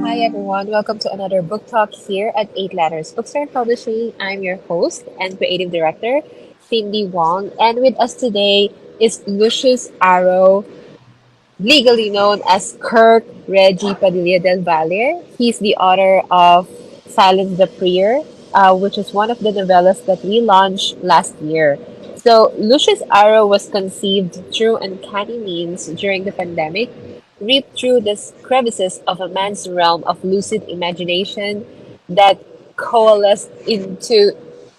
Hi everyone, welcome to another book talk here at Eight Letters Bookstore and Publishing. I'm your host and creative director, Cindy Wong, and with us today is Lucius Arrow, legally known as Kirk Reggie Padilla del Valle. He's the author of Silence the Prier, which is one of the novellas that we launched last year. So, Lucius Arrow was conceived through uncanny means during the pandemic, ripped through the crevices of a man's realm of lucid imagination that coalesced into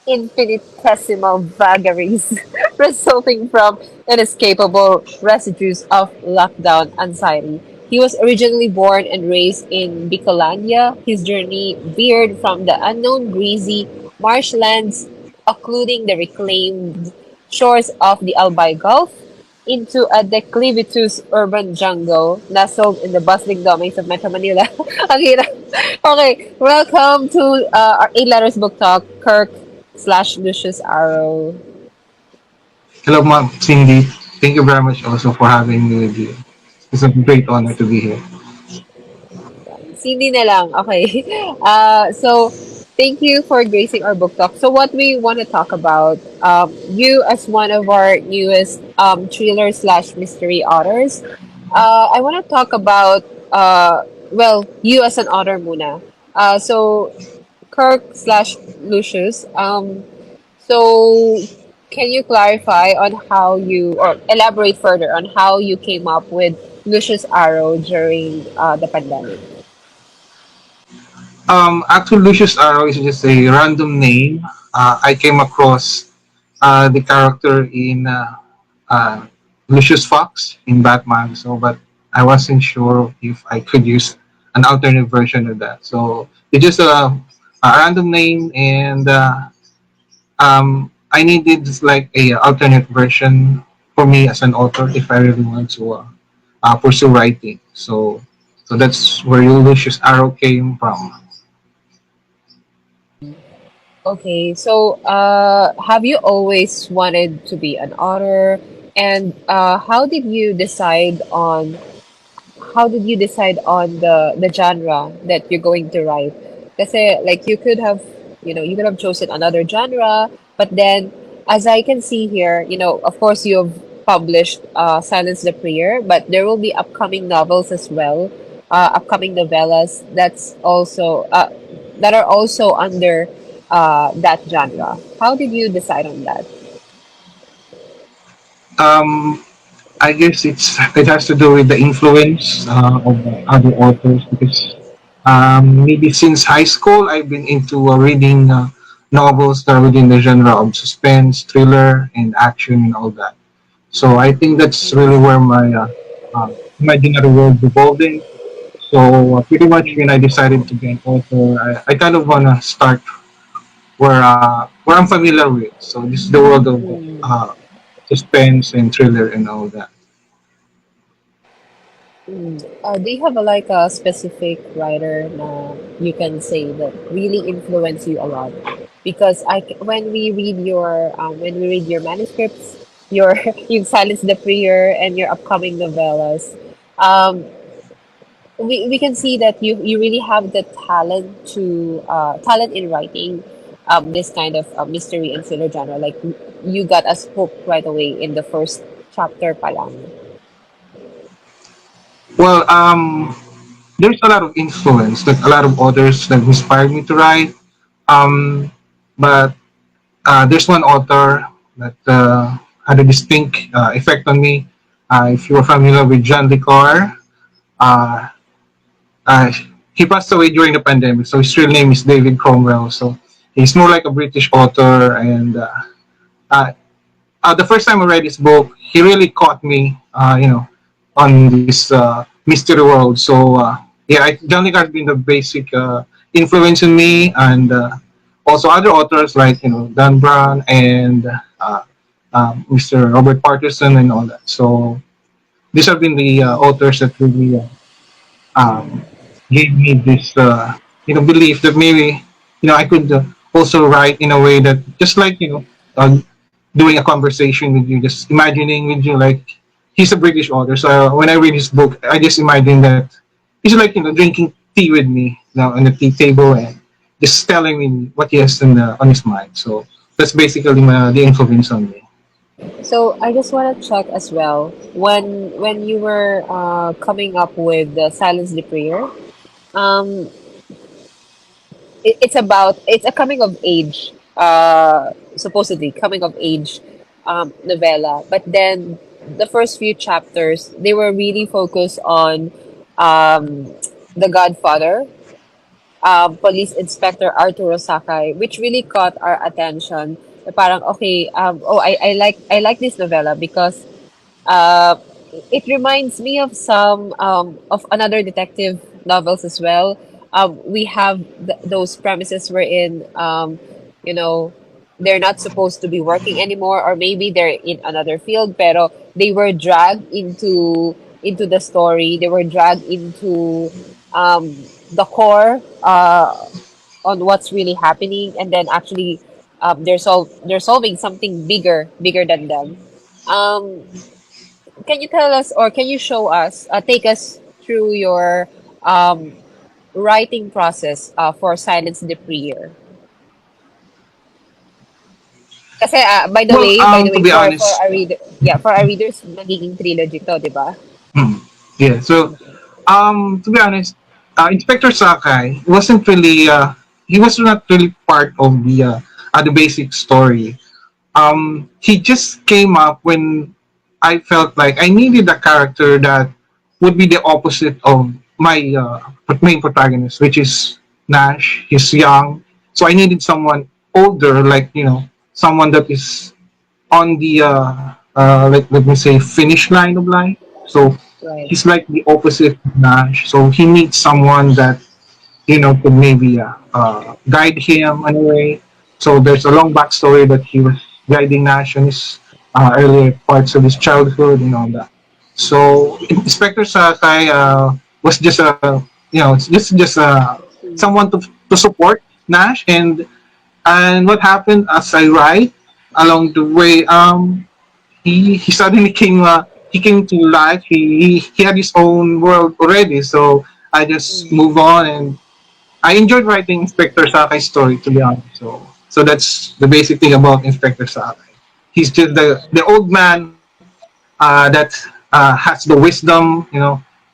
infinitesimal vagaries resulting from inescapable residues of lockdown anxiety. He was originally born and raised in Bicolandia. His journey veered from the unknown greasy marshlands, occluding the reclaimed shores of the Albay Gulf, into a declivitous urban jungle nestled in the bustling domains of Metro Manila. Ang hirap. Okay, welcome to our Eight Letters Book Talk, Kirk slash Lucius Arrow. Hello, Ma'am Cindy. Thank you very much also for having me with you. It's a great honor to be here. Cindy na lang. Okay. So, thank you for gracing our book talk. So, what we want to talk about, you as one of our newest thriller slash mystery authors, I want to talk about, you as an author muna. So, Kirk slash Lucius, so can you clarify on how you, or elaborate further on how you came up with Lucius Arrow during the pandemic? Actually, Lucius Arrow is just a random name. I came across the character in Lucius Fox in Batman, so but I wasn't sure if I could use an alternate version of that. So it's just a random name, and I needed just like a alternate version for me as an author if I really want to pursue writing. So that's where Lucius Arrow came from. Okay, so have you always wanted to be an author? And how did you decide on the genre that you're going to write? Kasi like you could have chosen another genre, but then as I can see here, of course you've published Silence the Prayer, but there will be upcoming novels as well, upcoming novellas that are also under that genre. How did you decide on that? Um, I guess it has to do with the influence of the other authors because maybe since high school I've been into reading novels that are within the genre of suspense, thriller, and action and all that. So I think that's really where my imaginary world evolved in. So pretty much when I decided to be an author, I kind of want to start where I'm familiar with. So this is the world of Mm. suspense and thriller and all that. Mm. Do you have like a specific writer na you can say that really influenced you a lot? Because when we read your manuscripts, your you've silenced the prayer and your upcoming novellas, um, we can see that you really have the talent in writing this kind of mystery and thriller genre. Like you got us hooked right away in the first chapter pa lang. Well, there's a lot of influence, like a lot of authors that inspired me to write. Um, but there's one author that had a distinct effect on me. If you are familiar with John Le Carre, uh, uh, he passed away during the pandemic, so his real name is David Cromwell. So he's more like a British author, and uh, the first time I read his book, he really caught me, on this mystery world. So yeah, John Le Carre has been the basic influence in me, and also other authors like Dan Brown and Mr. Robert Patterson and all that. So these have been the authors that really um, gave me this belief that maybe I could also write in a way that just like doing a conversation with you, just imagining with you like he's a British author. So when I read his book, I just imagine that he's like drinking tea with me now on the tea table and just telling me what he has on his mind. So that's basically the influence on me. So I just want to check as well when you were coming up with the Silence the Prayer. Um, it's a coming of age, supposedly coming of age novella. But then the first few chapters they were really focused on um, the Godfather, Police Inspector Arturo Sakay, which really caught our attention. Parang okay, I like this novella because uh, it reminds me of some of another detective novels as well. We have those premises wherein you know they're not supposed to be working anymore, or maybe they're in another field, pero they were dragged into the story. They were dragged into the core on what's really happening, and then actually they're solving something bigger than them. Um, can you tell us or can you show us, take us through your um, writing process for Silence the Prier? Kasi, by the To way, be honest, for our readers, magiging trilogy to, di ba? mm, yeah. So to be honest, Inspector Sakai wasn't really he was not really part of the basic story. He just came up when I felt like I needed a character that would be the opposite of my main protagonist, which is Nash. He's young, so I needed someone older, like someone that is on the like let me say finish line of life. So Right. he's like the opposite of Nash. So he needs someone that could maybe guide him in a way. So there's a long backstory that he was guiding Nash in his earlier parts of his childhood and all that. So Inspector Sakai was just it's just Mm, someone to support Nash, and what happened as I write along the way, he suddenly came to life. He had his own world already, so I just mm, move on, and I enjoyed writing Inspector Sakai's story, to be honest. So that's the basic thing about Inspector Sakai. He's just the old man that has the wisdom,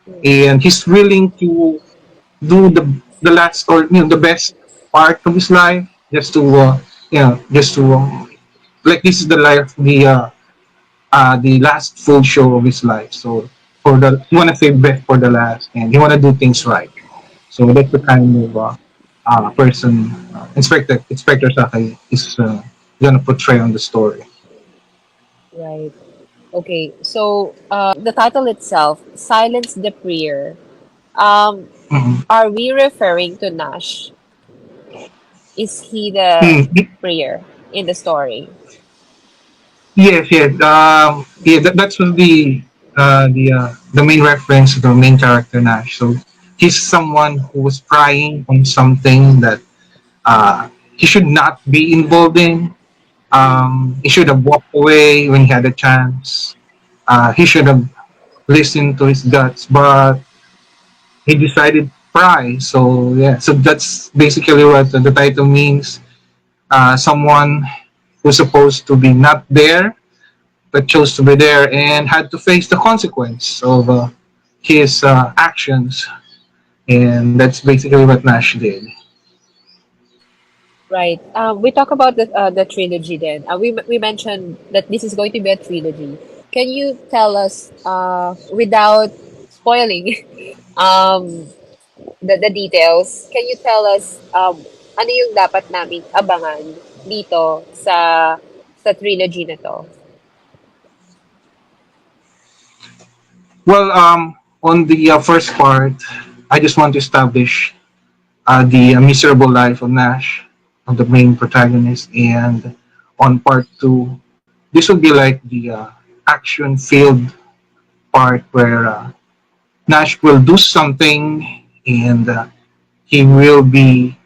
mm, and he's willing to do the last, or the best part of his life, just to just to like this is the life, the last full show of his life. So for the he want to save best for the last, and he want to do things right. So that's the kind of person Inspector Sakai is gonna portray on the story. right. Okay, so the title itself, Silence the Prier. Um, Mhm. are we referring to Nash? Is he the Prier in the story? Yes, yes. Yeah, that's the main reference to the main character Nash. So he's someone who was prying on something that he should not be involved in. Mm, He should have walked away when he had a chance. He should have listened to his guts, but he decided pry. So yeah, so that's basically what the title means. Someone who's supposed to be not there but chose to be there and had to face the consequence of his actions, and that's basically what Nash did. right. We talk about the trilogy then. We mentioned that this is going to be a trilogy. Can you tell us, without spoiling, um, the details, can you tell us ano yung dapat naming abangan dito sa trilogy na to? Well, on the first part, I just want to establish the miserable life of Nash, of the main protagonist, and on part two, this will be like the action-filled part where Nash will do something, and he will be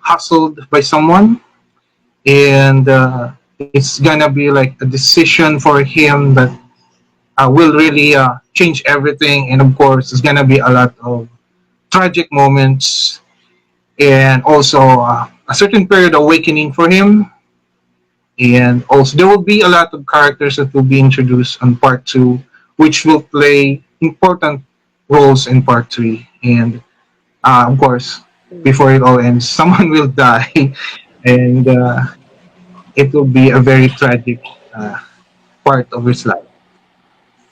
hustled by someone, and it's gonna be like a decision for him that will really change everything, and of course, it's gonna be a lot of tragic moments, and also a certain period awakening for him. And also, there will be a lot of characters that will be introduced on part two, which will play important roles in part three. And of course, Mm, before it all ends, someone will die, and it will be a very tragic uh, part of his life.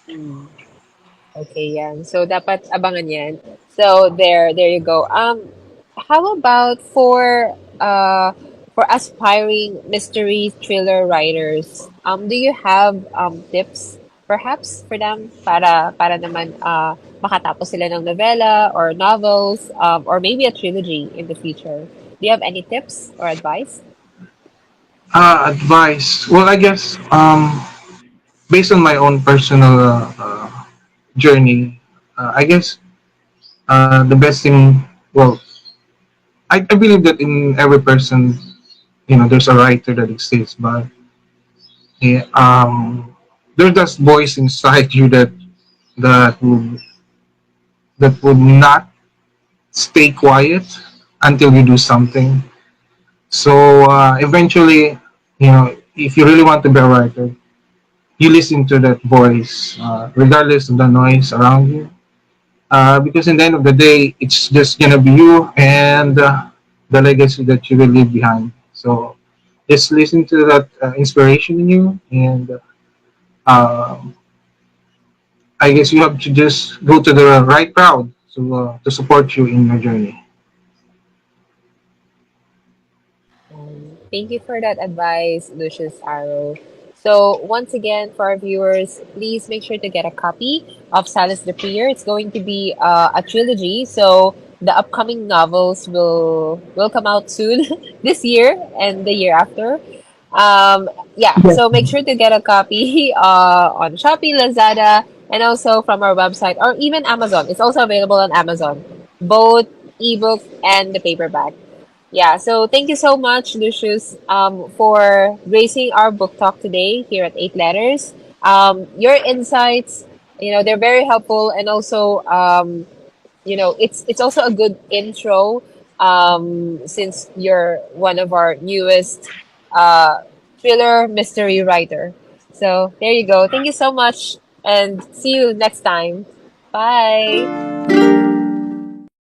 mm. Okay, yan. So dapat abangan yan. So there you go. How about for aspiring mystery thriller writers? Do you have tips perhaps for them para naman makatapos sila ng novela or novels or maybe a trilogy in the future? Do you have any tips or advice? Advice. Well, I guess based on my own personal journey, I guess the best thing. Well, I believe that in every person, there's a writer that exists, but yeah, there's that voice inside you that would that would not stay quiet until you do something. So eventually, if you really want to be a writer, you listen to that voice, regardless of the noise around you. Because in the end of the day, it's just gonna be you and the legacy that you will leave behind. So just listen to that inspiration in you, and I guess you have to just go to the right crowd to support you in your journey. Thank you for that advice, Lucius Arrow. So, once again, for our viewers, please make sure to get a copy of Silas the Prier. It's going to be a trilogy, so the upcoming novels will come out soon this year and the year after. Yeah, Yes. so make sure to get a copy on Shopee, Lazada, and also from our website or even Amazon. It's also available on Amazon, both ebook and the paperback. Yeah, so thank you so much, Lucius, for gracing our book talk today here at Eight Letters. Your insights, they're very helpful, and also, it's also a good intro, since you're one of our newest uh, thriller mystery writer. So there you go. Thank you so much, and see you next time. Bye.